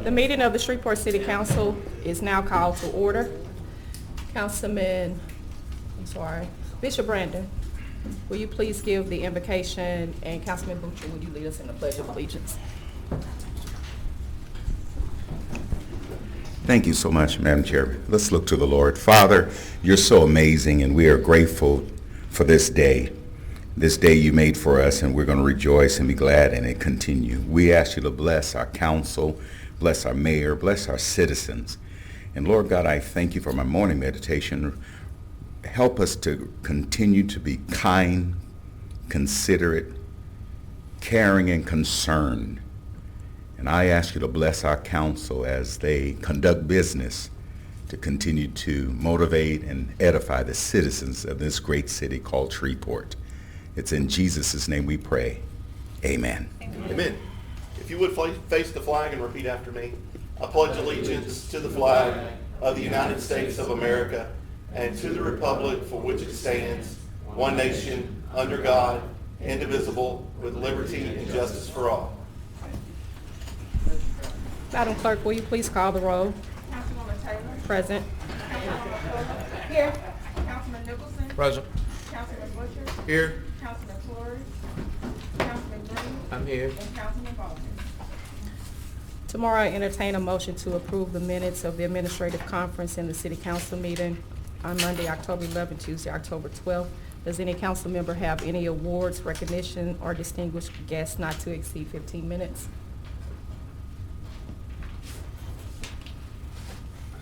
The meeting of the Shreveport City Council is now called to order. Bishop Brandon, will you please give the invocation, and Councilman Butcher, would you lead us in the Pledge of Allegiance? Thank you so much, Madam Chair. Let's look to the Lord. Father, you're so amazing, and we are grateful for this day you made for us, and we're going to rejoice and be glad in it continue. We ask you to bless our council, bless our mayor, bless our citizens. And Lord God, I thank you for my morning meditation. Help us to continue to be kind, considerate, caring, and concerned. And I ask you to bless our council as they conduct business to continue to motivate and edify the citizens of this great city called Shreveport. It's in Jesus' name we pray. Amen. Amen. If you would face the flag and repeat after me. I pledge allegiance to the flag of the United States of America and to the republic for which it stands, one nation, under God, indivisible, with liberty and justice for all. Madam Clerk, will you please call the roll? Councilwoman Taylor. Present. Councilwoman here. Councilman Nicholson. Present. Councilman Butcher. Here. Councilman Flores. Councilman Green. I'm here. And Councilman Baldwin. Tomorrow, I entertain a motion to approve the minutes of the administrative conference and the city council meeting on Monday, October 11th, Tuesday, October 12th. Does any council member have any awards, recognition, or distinguished guests not to exceed 15 minutes?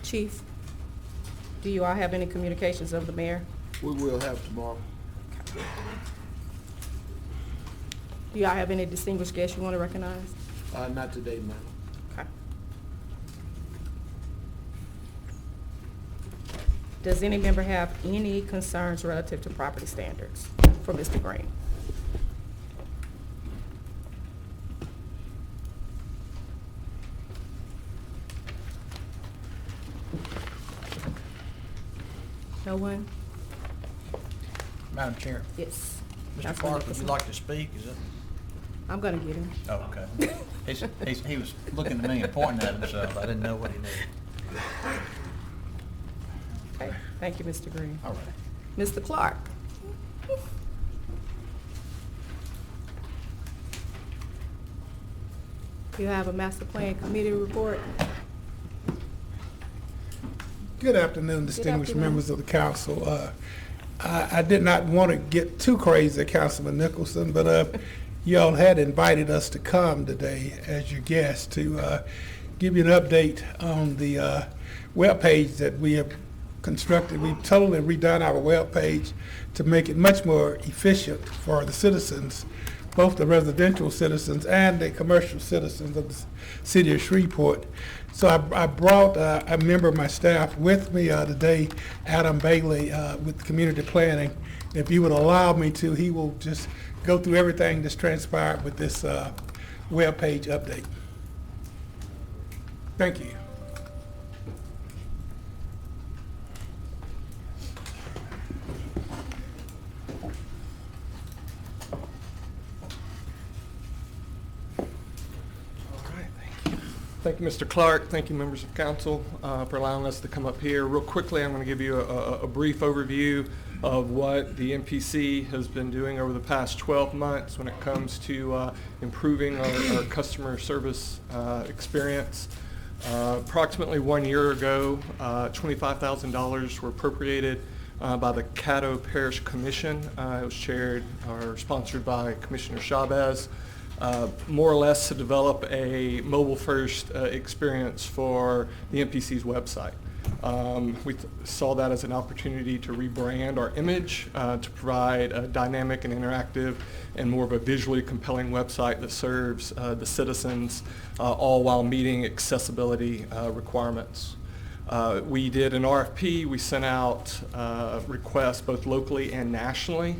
Chief, do you all have any communications of the mayor? We will have tomorrow. Do y'all have any distinguished guests you want to recognize? Not today, ma'am. Okay. Does any member have any concerns relative to property standards for Mr. Green? No one? Madam Chair, Yes. Mr. Councilman Clark, would you Nicholson. like to speak? Is it? I'm gonna get him. Oh, okay. He was looking at me and pointing at himself. I didn't know what he needed. Okay, thank you, Mr. Green. All right. Mr. Clark? You have a master plan committee report? Good afternoon, distinguished afternoon. members of the council. I did not want to get too crazy, Councilman Nicholson, but y'all had invited us to come today as your guest to give you an update on the webpage that we have constructed. We've totally redone our webpage to make it much more efficient for the citizens, both the residential citizens and the commercial citizens of the city of Shreveport. So I brought a member of my staff with me today, Adam Bailey, with community planning. If you would allow me to, he will just go through everything that's transpired with this webpage update. Thank you. Thank you, Mr. Clark. Thank you, members of council, for allowing us to come up here. Real quickly, I'm going to give you a brief overview of what the MPC has been doing over the past 12 months when it comes to improving our customer service experience. Approximately 1 year ago, $25,000 were appropriated by the Caddo Parish Commission. It was chaired or sponsored by Commissioner Chavez. More or less to develop a mobile-first experience for the MPC's website. We saw that as an opportunity to rebrand our image, to provide a dynamic and interactive and more of a visually compelling website that serves the citizens, all while meeting accessibility requirements. We did an RFP. We sent out requests both locally and nationally.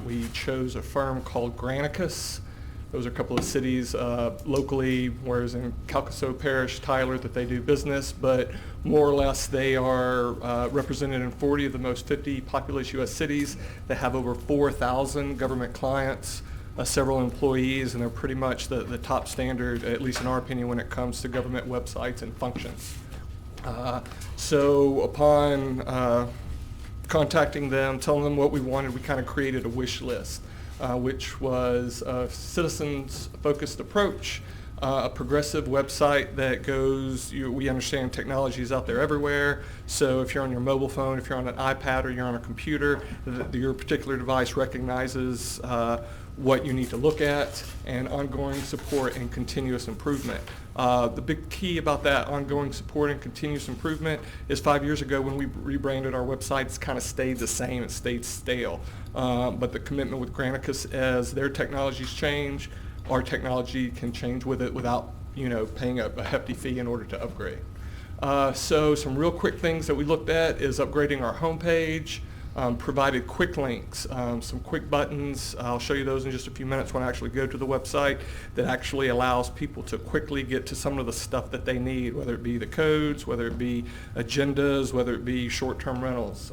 We chose a firm called Granicus. Those are a couple of cities locally, whereas in Calcaso Parish, Tyler, that they do business, but more or less they are represented in 40 of the most 50 populous U.S. cities that have over 4,000 government clients. several employees, and they're pretty much the top standard, at least in our opinion, when it comes to government websites and functions. So upon contacting them, telling them what we wanted, we kind of created a wish list, which was a citizens-focused approach, a progressive website that goes, we understand technology is out there everywhere, so if you're on your mobile phone, if you're on an iPad or you're on a computer, your particular device recognizes what you need to look at, and ongoing support and continuous improvement. The big key about that ongoing support and continuous improvement is 5 years ago when we rebranded our websites kind of stayed the same, it stayed stale. But the commitment with Granicus, as their technologies change, our technology can change with it without paying a hefty fee in order to upgrade. So some real quick things that we looked at is upgrading our homepage, provided quick links, some quick buttons. I'll show you those in just a few minutes when I actually go to the website, that actually allows people to quickly get to some of the stuff that they need, whether it be the codes, whether it be agendas, whether it be short-term rentals.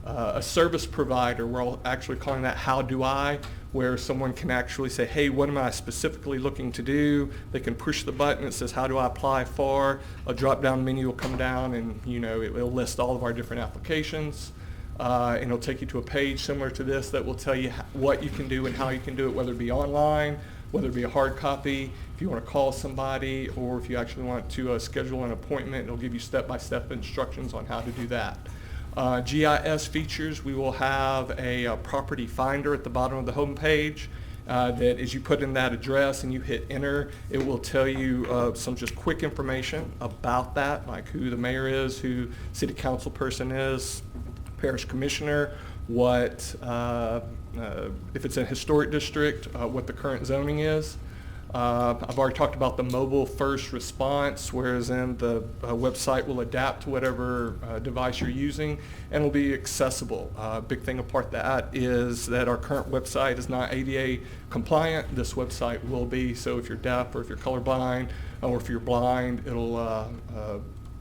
A service provider, we're actually calling that How Do I, where someone can actually say, hey, what am I specifically looking to do? They can push the button, it says, how do I apply for? A drop-down menu will come down, and it'll list all of our different applications. And it'll take you to a page similar to this that will tell you what you can do and how you can do it, whether it be online, whether it be a hard copy, if you want to call somebody, or if you actually want to schedule an appointment, it'll give you step-by-step instructions on how to do that. GIS features, we will have a property finder at the bottom of the home page that as you put in that address and you hit enter, it will tell you some just quick information about that, like who the mayor is, who city council person is, parish commissioner, what, if it's a historic district, what the current zoning is. I've already talked about the mobile first response, whereas in the website will adapt to whatever device you're using and will be accessible. Big thing apart that is that our current website is not ADA compliant. This website will be, so if you're deaf or if you're colorblind or if you're blind, it'll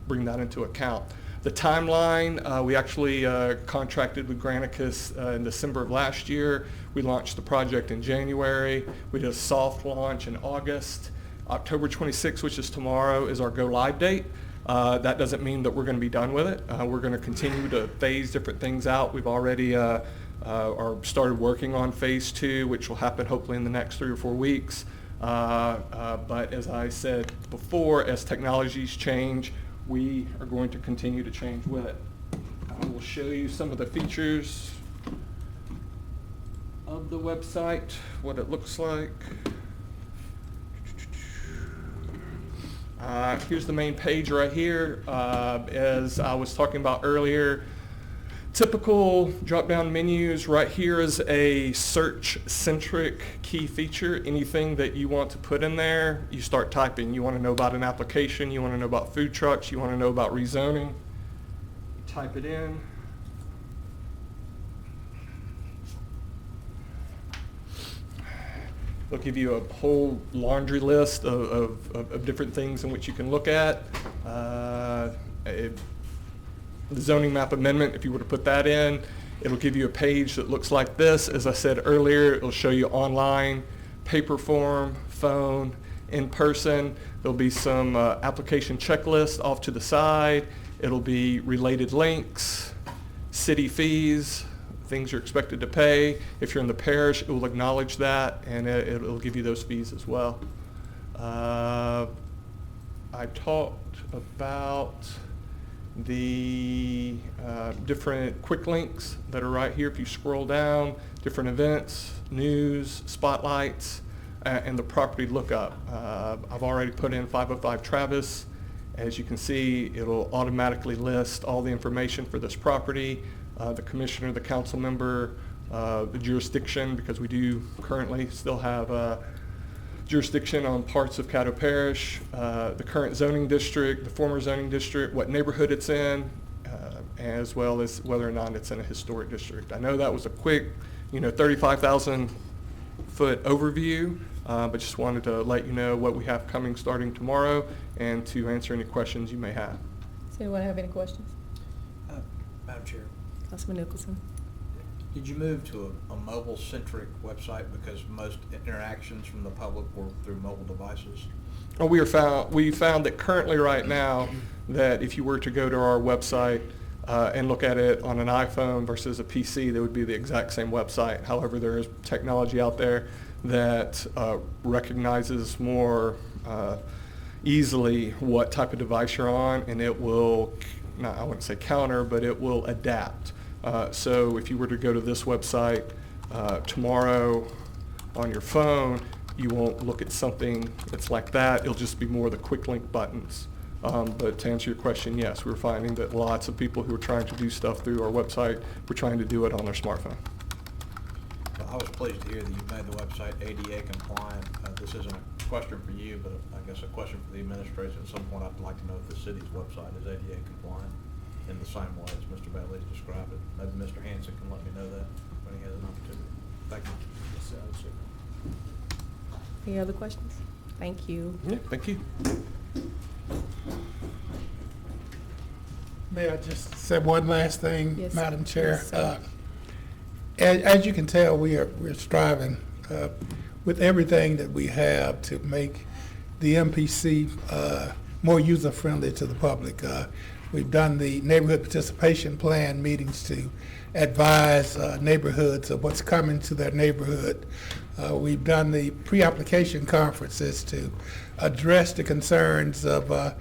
bring that into account. The timeline, we actually contracted with Granicus in December of last year. We launched the project in January. We did a soft launch in August. October 26th, which is tomorrow, is our go live date. That doesn't mean that we're going to be done with it. We're going to continue to phase different things out. We've already started working on phase 2, which will happen hopefully in the next 3 or 4 weeks. But as I said before, as technologies change, we are going to continue to change with it. I will show you some of the features of the website, what it looks like. Here's the main page right here. As I was talking about earlier, typical drop-down menus. Right here is a search-centric key feature. Anything that you want to put in there, you start typing. You want to know about an application, you want to know about food trucks, you want to know about rezoning. You type it in. It'll give you a whole laundry list of different things in which you can look at. The zoning map amendment, if you were to put that in, it'll give you a page that looks like this. As I said earlier, it'll show you online, paper form, phone, in person. There'll be some application checklist off to the side. It'll be related links, city fees, things you're expected to pay. If you're in the parish, it will acknowledge that, and it'll give you those fees as well. I talked about the different quick links that are right here. If you scroll down, different events, news, spotlights, and the property lookup. I've already put in 505 Travis. As you can see, it'll automatically list all the information for this property, the commissioner, the council member, the jurisdiction, because we do currently still have jurisdiction on parts of Caddo Parish, the current zoning district, the former zoning district, what neighborhood it's in, as well as whether or not it's in a historic district. I know that was a quick, 35,000 foot overview, but just wanted to let you know what we have coming starting tomorrow and to answer any questions you may have. Does anyone have any questions? Madam Chair, Councilman Nicholson? Did you move to a mobile-centric website because most interactions from the public were through mobile devices? We found that currently right now that if you were to go to our website and look at it on an iPhone versus a PC, that would be the exact same website. However, there is technology out there that recognizes more easily what type of device you're on, and it will, I wouldn't say counter, but it will adapt. So if you were to go to this website tomorrow on your phone, you won't look at something that's like that. It'll just be more the quick link buttons. But to answer your question, yes, we're finding that lots of people who are trying to do stuff through our website were trying to do it on their smartphone. Well, I was pleased to hear that you made the website ADA compliant. This isn't a question for you, but I guess a question for the administration. At some point, I'd like to know if the city's website is ADA compliant in the same way as Mr. Bailey's described it. Maybe Mr. Hanson can let me know that when he has an opportunity. Thank you. Any other questions? Thank you. Yeah, thank you. May I just say one last thing, Yes. Madam Chair? Yes, sir. As you can tell, we're striving with everything that we have to make the MPC more user-friendly to the public. We've done the neighborhood participation plan meetings to advise neighborhoods of what's coming to their neighborhood. We've done the pre-application conferences to address the concerns of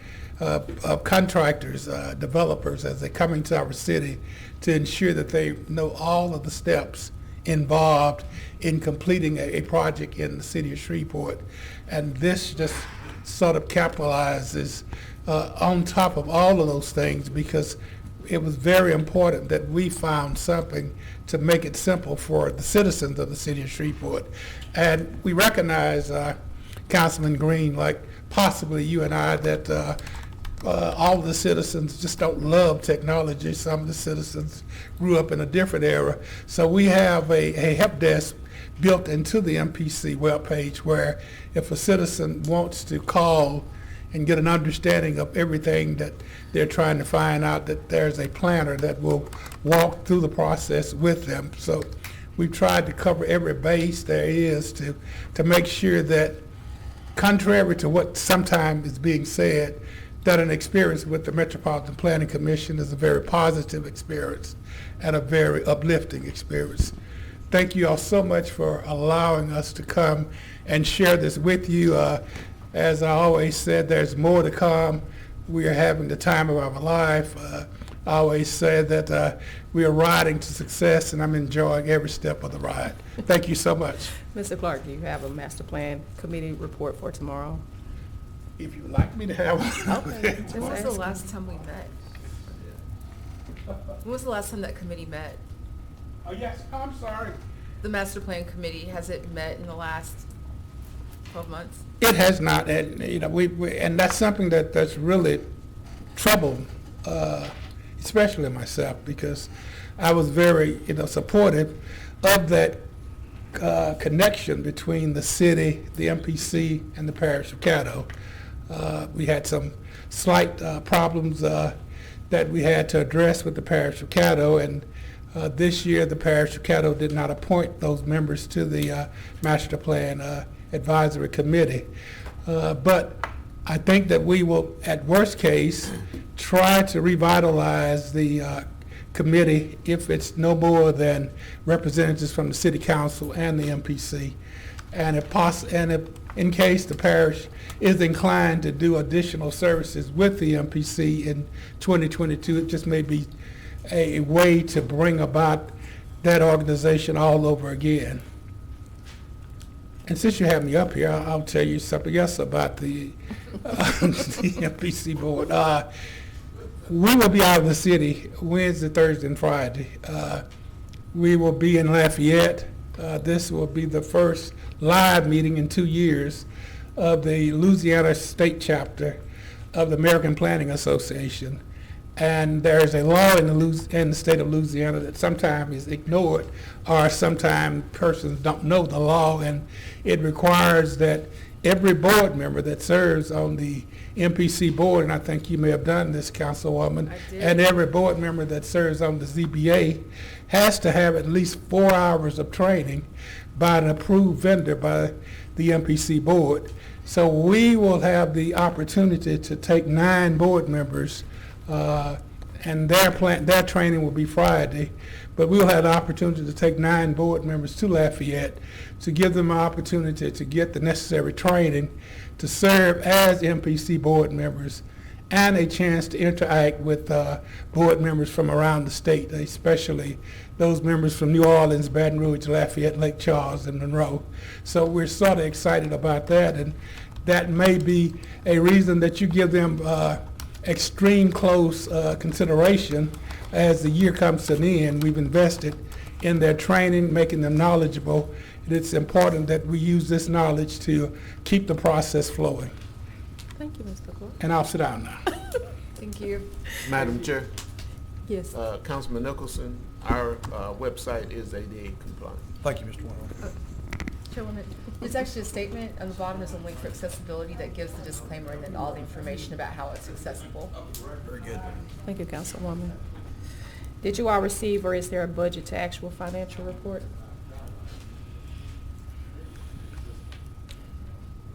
contractors, developers, as they're coming to our city, to ensure that they know all of the steps involved in completing a project in the city of Shreveport. And this just sort of capitalizes on top of all of those things, because it was very important that we found something to make it simple for the citizens of the city of Shreveport. And we recognize, Councilman Green, like possibly you and I, that all of the citizens just don't love technology. Some of the citizens grew up in a different era. So we have a help desk built into the MPC webpage, where if a citizen wants to call and get an understanding of everything that they're trying to find out, that there's a planner that will walk through the process with them. So we've tried to cover every base there is to make sure that, contrary to what sometimes is being said, that an experience with the Metropolitan Planning Commission is a very positive experience and a very uplifting experience. Thank you all so much for allowing us to come and share this with you. As I always said, there's more to come. We are having the time of our life. I always said that we are riding to success, and I'm enjoying every step of the ride. Thank you so much. Mr. Clark, do you have a master plan committee report for tomorrow? If you'd like me to have one. Okay. Just When was the asking. last time we met? When was the last time that committee met? Oh, yes, I'm sorry. The master plan committee, has it met in the last 12 months? It has not, and and that's something that's really troubled, especially myself, because I was very supportive of that connection between the city, the MPC, and the parish of Caddo. We had some slight problems that we had to address with the parish of Caddo, and this year the parish of Caddo did not appoint those members to the master plan advisory committee. But I think that we will, at worst case, try to revitalize the committee if it's no more than representatives from the city council and the MPC. And if in case the parish is inclined to do additional services with the MPC in 2022, it just may be a way to bring about that organization all over again. And since you have me up here, I'll tell you something else about the MPC board. We will be out of the city Wednesday, Thursday, and Friday. We will be in Lafayette. This will be the first live meeting in 2 years of the Louisiana State Chapter of the American Planning Association. And there's a law in the state of Louisiana that sometimes is ignored, or sometimes persons don't know the law, and it requires that every board member that serves on the MPC board, and I think you may have done this, Councilwoman, I did. and every board member that serves on the ZBA has to have at least 4 hours of training by an approved vendor by the MPC board. So we will have the opportunity to take 9 board members, and their training will be Friday, but we'll have the opportunity to take 9 board members to Lafayette to give them an opportunity to get the necessary training to serve as MPC board members, and a chance to interact with board members from around the state, especially those members from New Orleans, Baton Rouge, Lafayette, Lake Charles, and Monroe. So we're sort of excited about that, and that may be a reason that you give them extreme close consideration as the year comes to an end. We've invested in their training, making them knowledgeable, and it's important that we use this knowledge to keep the process flowing. Thank you, Mr. Clark. And I'll sit down now. Thank you. Madam Chair, Yes. Councilman Nicholson, our website is ADA compliant. Thank you, Mr. Winter. Chairwoman, there's actually a statement on the bottom. There's a link for accessibility that gives the disclaimer and then all the information about how it's accessible. Very good. Thank you, Councilwoman. Did you all receive, or is there a budget to actual financial report?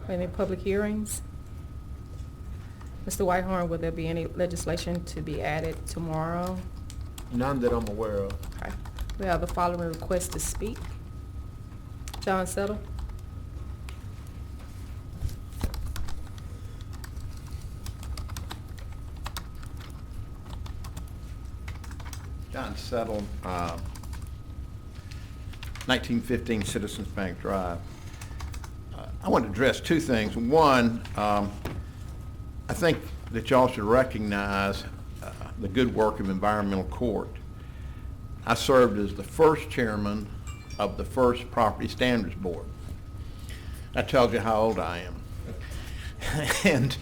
Any public hearings? Mr. Whitehorn, will there be any legislation to be added tomorrow? None that I'm aware of. Okay. We have the following request to speak. John Settle. John Settle, 1915 Citizens Bank Drive. I want to address 2 things. One, I think that y'all should recognize the good work of Environmental Court. I served as the first chairman of the first Property Standards Board. That tells you how old I am. And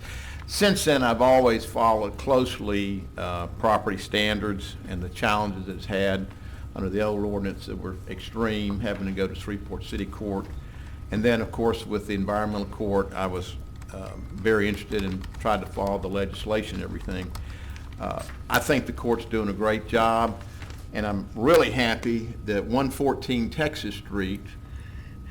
since then, I've always followed closely property standards and the challenges it's had under the old ordinance that were extreme, having to go to Shreveport City Court. And then, of course, with the Environmental Court, I was very interested and tried to follow the legislation and everything. I think the court's doing a great job, and I'm really happy that 114 Texas Street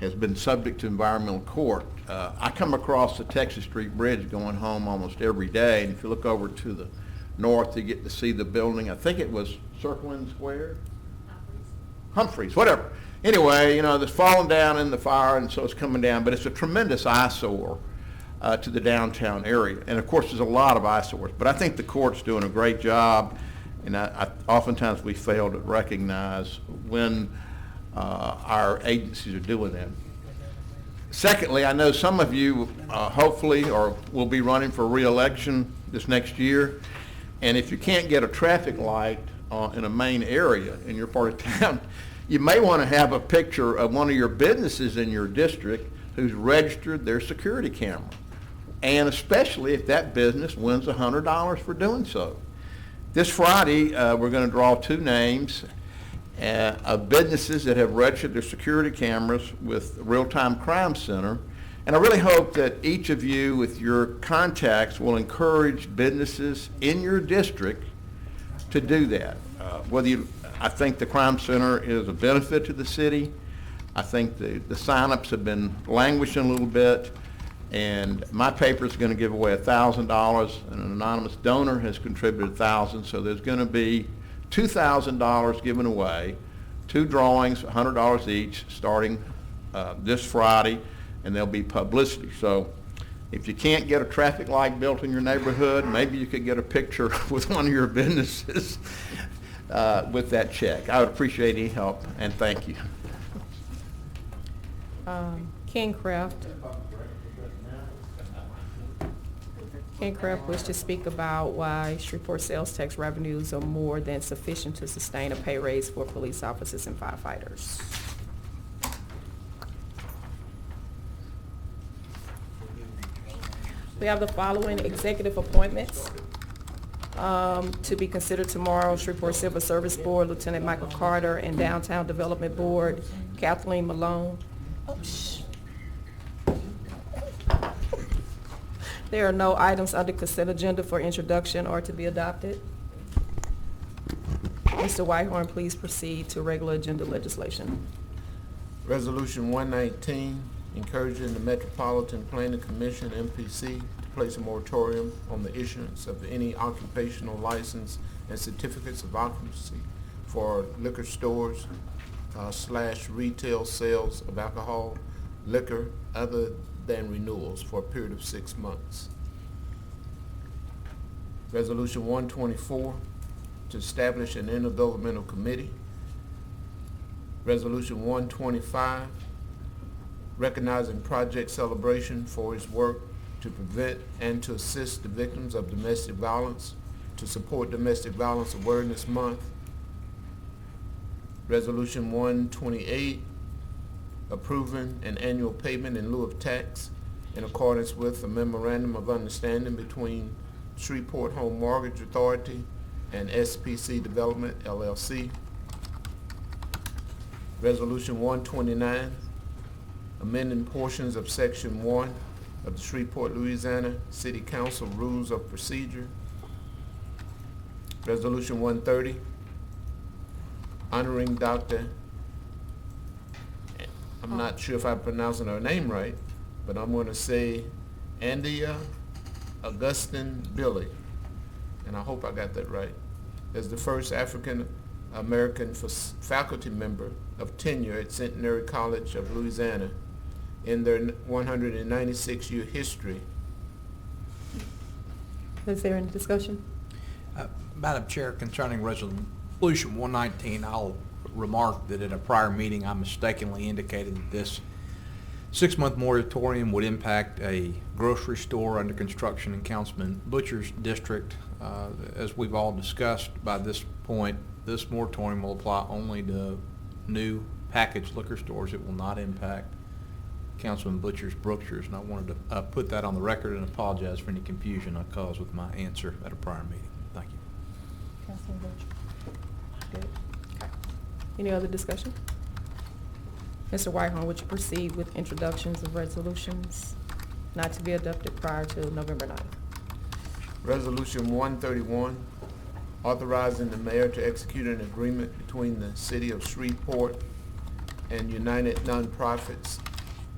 has been subject to Environmental Court. I come across the Texas Street Bridge going home almost every day, and if you look over to the north, you get to see the building. I think it was Circling Square? Humphreys, whatever. Anyway, you know, it's fallen down in the fire, and so it's coming down, but it's a tremendous eyesore to the downtown area. And of course, there's a lot of eyesores, but I think the court's doing a great job, and oftentimes we fail to recognize when our agencies are doing that. Secondly, I know some of you hopefully or will be running for re-election this next year, and if you can't get a traffic light in a main area in your part of town, you may want to have a picture of one of your businesses in your district who's registered their security camera, and especially if that business wins $100 for doing so. This Friday, we're going to draw 2 names of businesses that have registered their security cameras with Real-Time Crime Center, and I really hope that each of you with your contacts will encourage businesses in your district to do that. I think the Crime Center is a benefit to the city. I think the sign-ups have been languishing a little bit, and my paper is going to give away $1,000, and an anonymous donor has contributed $1,000, so there's going to be $2,000 given away, 2 drawings, $100 each, starting this Friday, and there'll be publicity. So if you can't get a traffic light built in your neighborhood, maybe you could get a picture with one of your businesses with that check. I would appreciate any help, and thank you. Kingcraft. Kingcraft wished to speak about why Shreveport sales tax revenues are more than sufficient to sustain a pay raise for police officers and firefighters. We have the following executive appointments. To be considered tomorrow, Shreveport Civil Service Board, Lieutenant Michael Carter, and Downtown Development Board, Kathleen Malone. Oh, shh. There are no items under consent agenda for introduction or to be adopted. Mr. Whitehorn, please proceed to regular agenda legislation. Resolution 119, encouraging the Metropolitan Planning Commission, MPC, to place a moratorium on the issuance of any occupational license and certificates of occupancy for liquor stores / retail sales of alcohol, liquor, other than renewals for a period of 6 months. Resolution 124, to establish an intergovernmental committee. Resolution 125, recognizing Project Celebration for its work to prevent and to assist the victims of domestic violence, to support Domestic Violence Awareness Month. Resolution 128, approving an annual payment in lieu of tax in accordance with a memorandum of understanding between Shreveport Home Mortgage Authority and SPC Development, LLC. Resolution 129, amending portions of Section 1 of the Shreveport, Louisiana City Council Rules of Procedure. Resolution 130, honoring Dr. I'm not sure if I'm pronouncing her name right, but I'm going to say Andia Augustine Billy, and I hope I got that right, as the first African American faculty member of tenure at Centenary College of Louisiana in their 196-year history. Is there any discussion? Madam Chair, concerning Resolution 119, I'll remark that at a prior meeting I mistakenly indicated that this 6-month moratorium would impact a grocery store under construction in Councilman Butcher's district. As we've all discussed, by this point, this moratorium will apply only to new packaged liquor stores. It will not impact Councilman Butcher's Brookshires, and I wanted to put that on the record and apologize for any confusion I caused with my answer at a prior meeting. Thank you. Councilman Butcher? Good. Okay. Any other discussion? Mr. Whitehorn, would you proceed with introductions of resolutions not to be adopted prior to November 9th? Resolution 131, authorizing the mayor to execute an agreement between the City of Shreveport and United Nonprofits,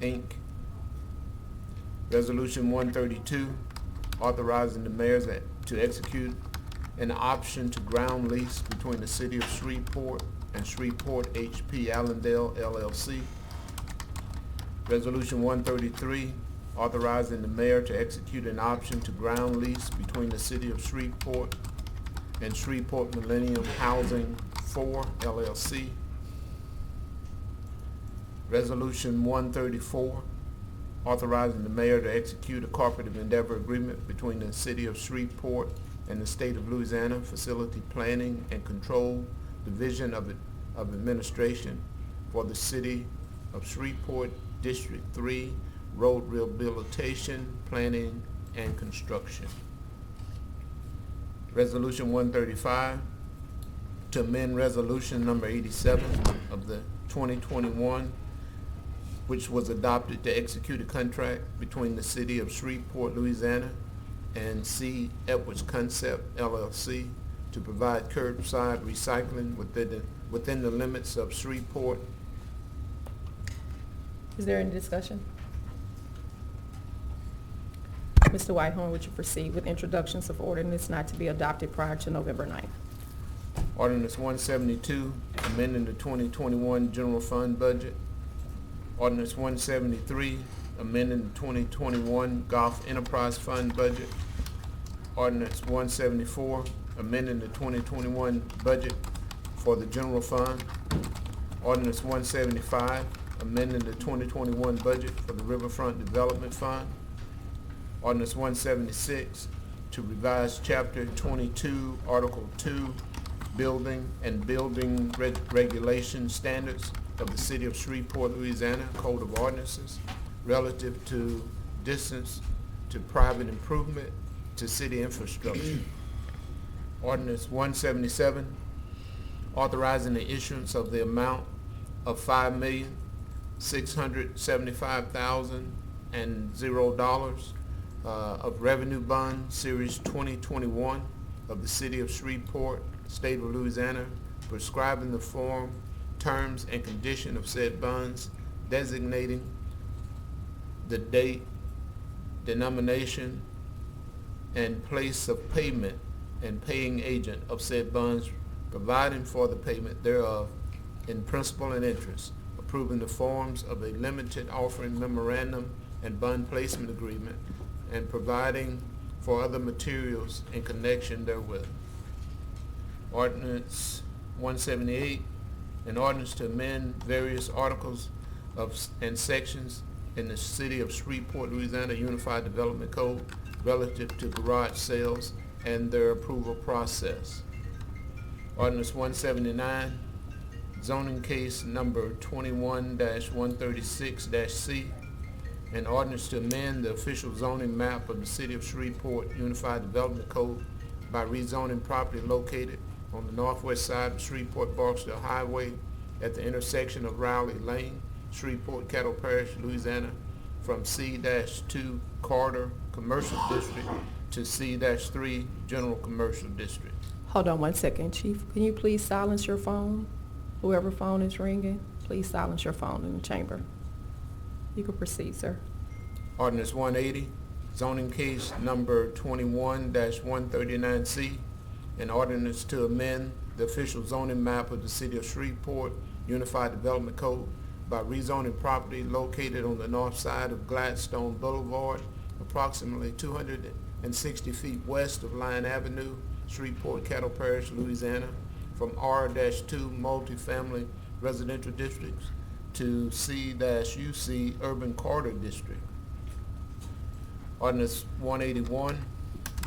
Inc. Resolution 132, authorizing the mayor to execute an option to ground lease between the City of Shreveport and Shreveport HP Allendale, LLC. Resolution 133, authorizing the mayor to execute an option to ground lease between the City of Shreveport and Shreveport Millennium Housing 4, LLC. Resolution 134, authorizing the mayor to execute a cooperative endeavor agreement between the City of Shreveport and the State of Louisiana Facility Planning and Control Division of Administration for the City of Shreveport District 3 Road Rehabilitation, Planning, and Construction. Resolution 135, to amend Resolution number 87 of the 2021, which was adopted to execute a contract between the City of Shreveport, Louisiana and C. Edwards Concept, LLC, to provide curbside recycling within the limits of Shreveport. Is there any discussion? Mr. Whitehorn, would you proceed with introductions of ordinance not to be adopted prior to November 9th? Ordinance 172, amending the 2021 general fund budget. Ordinance 173, amending the 2021 Golf Enterprise Fund budget. Ordinance 174, amending the 2021 budget for the general fund. Ordinance 175, amending the 2021 budget for the Riverfront Development Fund. Ordinance 176, to revise Chapter 22, Article 2, Building and Building Regulation Standards of the City of Shreveport, Louisiana Code of Ordinances relative to distance to private improvement to city infrastructure. Ordinance 177, authorizing the issuance of the amount of $5,675,000 of revenue bond series 2021 of the city of Shreveport, state of Louisiana, prescribing the form, terms, and condition of said bonds, designating the date, denomination, and place of payment and paying agent of said bonds, providing for the payment thereof in principal and interest, approving the forms of a limited offering memorandum and bond placement agreement, and providing for other materials in connection therewith. Ordinance 178, an ordinance to amend various articles and sections in the city of Shreveport, Louisiana Unified Development Code relative to garage sales and their approval process. Ordinance 179, zoning case number 21-136-C, an ordinance to amend the official zoning map of the city of Shreveport Unified Development Code by rezoning property located on the northwest side of Shreveport-Barksdale Highway at the intersection of Rowley Lane, Shreveport, Cattle Parish, Louisiana, from C-2 Corridor Commercial District to C-3 General Commercial District. Hold on one second, Chief. Can you please silence your phone? Whoever phone is ringing, please silence your phone in the chamber. You can proceed, sir. Ordinance 180, zoning case number 21-139C, an ordinance to amend the official zoning map of the city of Shreveport Unified Development Code by rezoning property located on the north side of Gladstone Boulevard, approximately 260 feet west of Line Avenue, Shreveport, Cattle Parish, Louisiana, from R-2 multifamily residential districts to C-UC urban corridor district. Ordinance 181,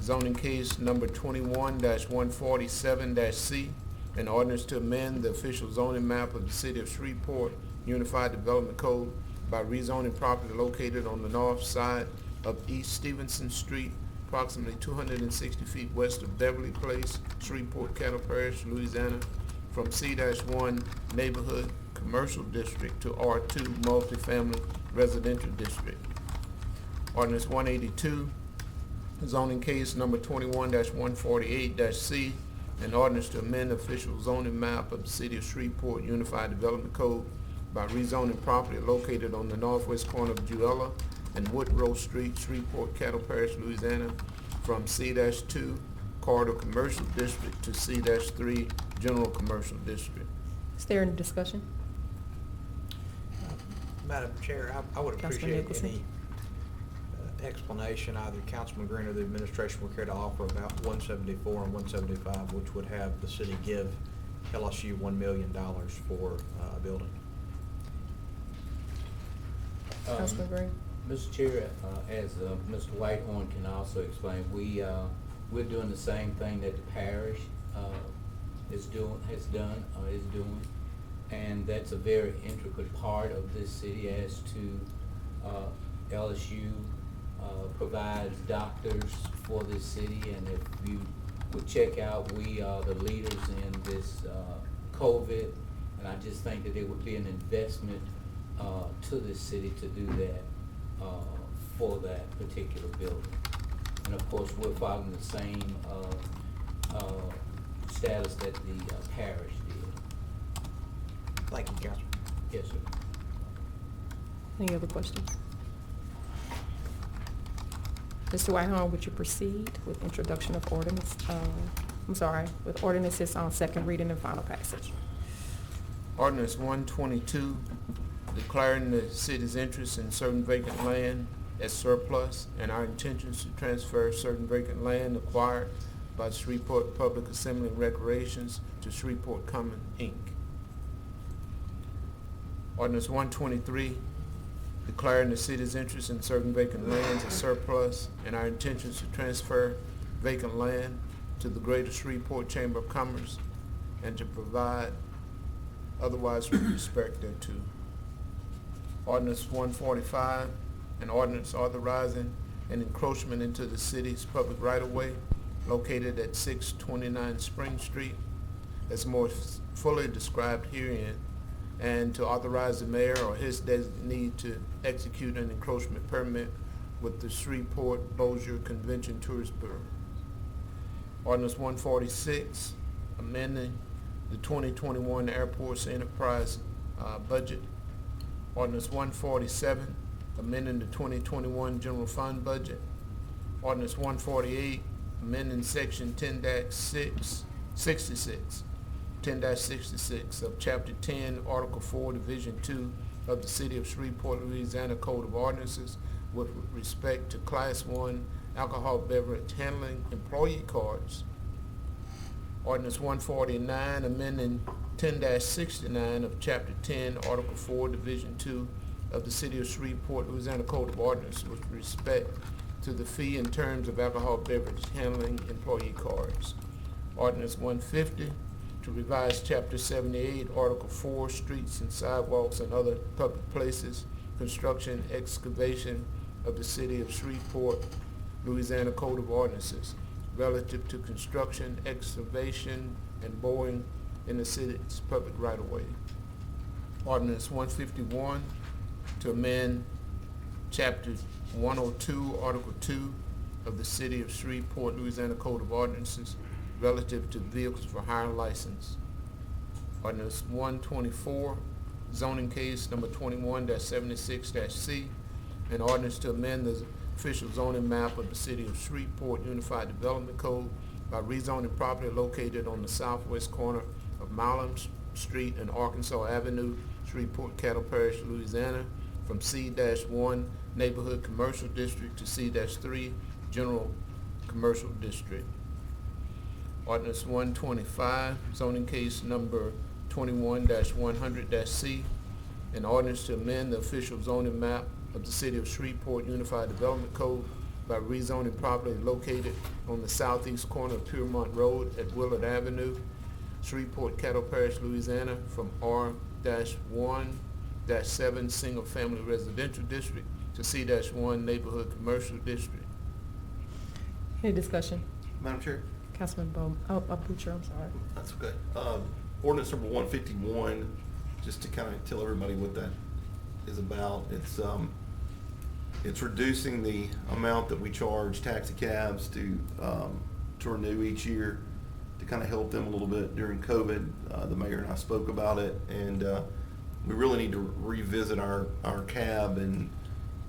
zoning case number 21-147-C, an ordinance to amend the official zoning map of the city of Shreveport Unified Development Code by rezoning property located on the north side of East Stevenson Street, approximately 260 feet west of Beverly Place, Shreveport, Cattle Parish, Louisiana, from C-1 neighborhood commercial district to R2 multifamily residential district. Ordinance 182, zoning case number 21-148-C, an ordinance to amend the official zoning map of the city of Shreveport Unified Development Code by rezoning property located on the northwest corner of Juella and Woodrow Street, Shreveport, Cattle Parish, Louisiana, from C-2 Corridor Commercial District to C-3 General Commercial District. Is there any discussion? Madam Chair, I would Councilman appreciate Nicholson. any explanation either Councilman Green or the administration would care to offer about 174 and 175, which would have the city give LSU $1 million for a building. Councilman Green? Mr. Chair, as Mr. Whitehorn can also explain, we're doing the same thing that the parish is doing, and that's a very intricate part of this city as to LSU provides doctors for this city, and if you would check out, we are the leaders in this COVID, and I just think that it would be an investment to this city to do that for that particular building. And of course, we're following the same status that the parish did. Thank you, Councilman. Yes, sir. Any other questions? Mr. Whitehorn, would you proceed with introduction of ordinance? With ordinances on second reading and final passage. Ordinance 122, declaring the city's interest in certain vacant land as surplus and our intentions to transfer certain vacant land acquired by Shreveport Public Assembly and Recreations to Shreveport Common, Inc. Ordinance 123, declaring the city's interest in certain vacant lands as surplus and our intentions to transfer vacant land to the Greater Shreveport Chamber of Commerce and to provide otherwise with respect thereto. Ordinance 145, an ordinance authorizing an encroachment into the city's public right-of-way located at 629 Spring Street, as more fully described herein, and to authorize the mayor or his designee to execute an encroachment permit with the Shreveport Bossier Convention Tourist Bureau. Ordinance 146, amending the 2021 Airports Enterprise budget. Ordinance 147, amending the 2021 General Fund budget. Ordinance 148, amending section 10-66 of Chapter 10, Article 4, Division 2 of the City of Shreveport, Louisiana Code of Ordinances with respect to Class 1 alcohol beverage handling employee cards. Ordinance 149, amending 10-69 of Chapter 10, Article 4, Division 2 of the City of Shreveport, Louisiana Code of Ordinances with respect to the fee and terms of alcohol beverage handling employee cards. Ordinance 150, to revise Chapter 78, Article 4, Streets and Sidewalks and Other Public Places, Construction, Excavation of the City of Shreveport, Louisiana Code of Ordinances, relative to construction, excavation, and boring in the city's public right-of-way. Ordinance 151, to amend Chapter 102, Article 2 of the City of Shreveport, Louisiana Code of Ordinances, relative to vehicles for hire license. Ordinance 124, zoning case number 21-76-C, an ordinance to amend the official zoning map of the City of Shreveport Unified Development Code by rezoning property located on the southwest corner of Milam Street and Arkansas Avenue, Shreveport, Cattle Parish, Louisiana, from C-1 Neighborhood Commercial District to C-3 General Commercial District. Ordinance 125, zoning case number 21-100-C, an ordinance to amend the official zoning map of the City of Shreveport Unified Development Code by rezoning property located on the southeast corner of Piermont Road at Willard Avenue, Shreveport, Cattle Parish, Louisiana, from R-1-7 Single Family Residential District to C-1 Neighborhood Commercial District. Any discussion? Madam Chair? Councilman Butcher, I'm sorry. That's okay. Ordinance number 151, just to kind of tell everybody what that is about. It's reducing the amount that we charge taxi cabs to renew each year to kind of help them a little bit during COVID. The mayor and I spoke about it, and we really need to revisit our cab and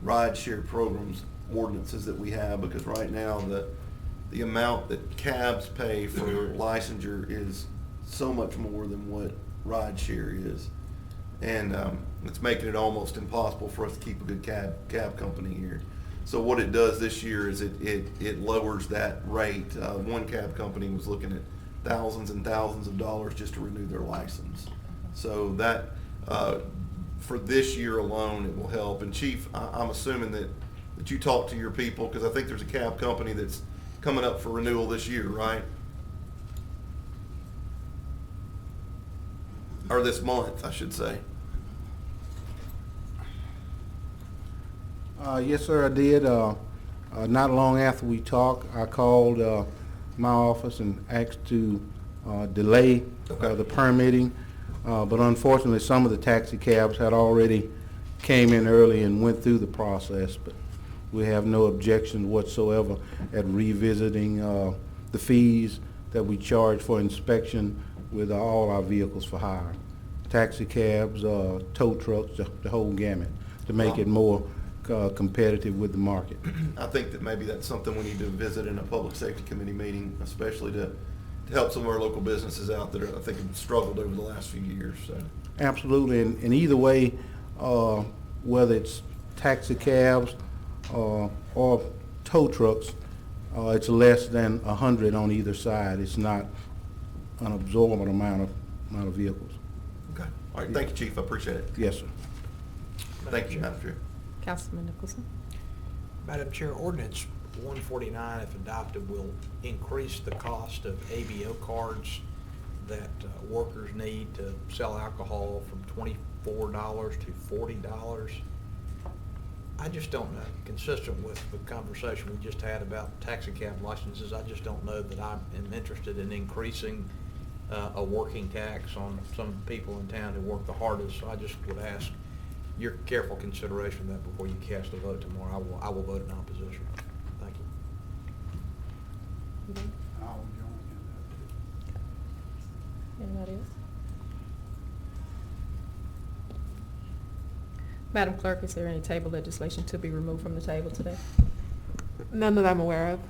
ride share programs ordinances that we have, because right now the amount that cabs pay for licensure is so much more than what ride share is. And it's making it almost impossible for us to keep a good cab company here. So what it does this year is it lowers that rate. One cab company was looking at thousands and thousands of dollars just to renew their license. So that, for this year alone, it will help. And Chief, I'm assuming that you talk to your people, because I think there's a cab company that's coming up for renewal this year, right? Or this month, I should say. Yes, sir, I did. Not long after we talked, I called my office and asked to delay the permitting. But unfortunately, some of the taxi cabs had already came in early and went through the process. But we have no objection whatsoever at revisiting the fees that we charge for inspection with all our vehicles for hire. Taxi cabs, tow trucks, the whole gamut, to make it more competitive with the market. I think that maybe that's something we need to visit in a public safety committee meeting, especially to help some of our local businesses out that I think have struggled over the last few years. So. Absolutely, and either way, whether it's taxi cabs or tow trucks, it's less than 100 on either side. It's not an absorbent amount of vehicles. Okay. All right. Thank you, Chief. I appreciate it. Yes, sir. Thank you, Madam Chair. Councilman Nicholson? Madam Chair, Ordinance 149, if adopted, will increase the cost of ABO cards that workers need to sell alcohol from $24 to $40. I just don't know, consistent with the conversation we just had about taxi cab licenses, I just don't know that I am interested in increasing a working tax on some people in town who work the hardest. So I just would ask your careful consideration of that before you cast a vote tomorrow. I will vote in opposition. Thank you. Anybody else? Madam Clerk, is there any table legislation to be removed from the table today? None that I'm aware of.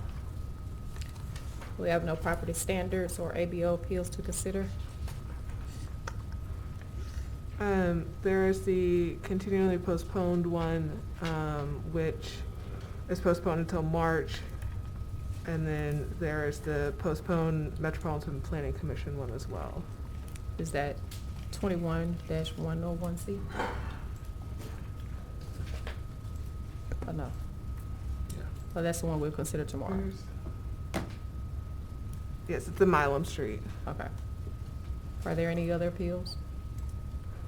We have no property standards or ABO appeals to consider. There is the continually postponed one, which is postponed until March. And then there is the postponed Metropolitan Planning Commission one as well. Is that 21-101C? Oh, no. Well, that's the one we'll consider tomorrow. Yes, it's in Milam Street. Okay. Are there any other appeals?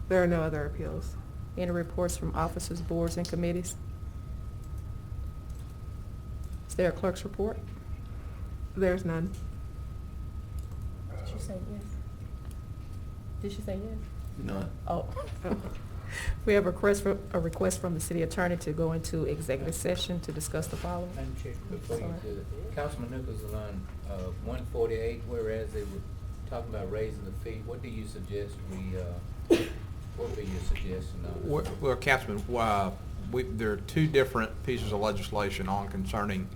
There are no other appeals. Any reports from officers, boards, and committees? Is there a clerk's report? There's none. Did she say yes? Did she say yes? None. Oh. We have a request from the city attorney to go into executive session to discuss the following. Madam Chair, before you Sorry. do that, Councilman Nichols is on 148, whereas they were talking about raising the fee. What do you suggest what would be your suggestion on this? Well, Councilman, there are two different pieces of legislation on concerning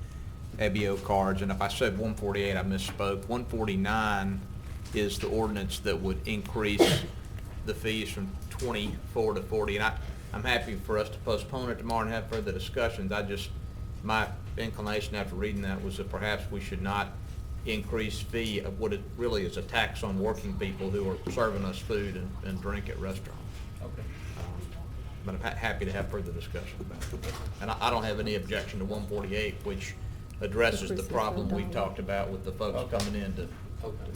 ABO cards, and if I said 148, I misspoke. 149 is the ordinance that would increase the fees from 24 to 40, and I'm happy for us to postpone it tomorrow and have further discussions. My inclination after reading that was that perhaps we should not increase fee of what it really is a tax on working people who are serving us food and drink at restaurants. Okay. But I'm happy to have further discussion about it. And I don't have any objection to 148, which addresses the problem we talked about with the folks coming in to. Okay.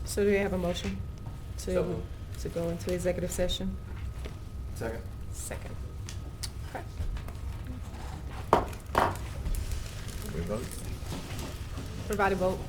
So do we have a motion So to moved. go into executive session? Second. Second. Okay. We vote? Everybody vote.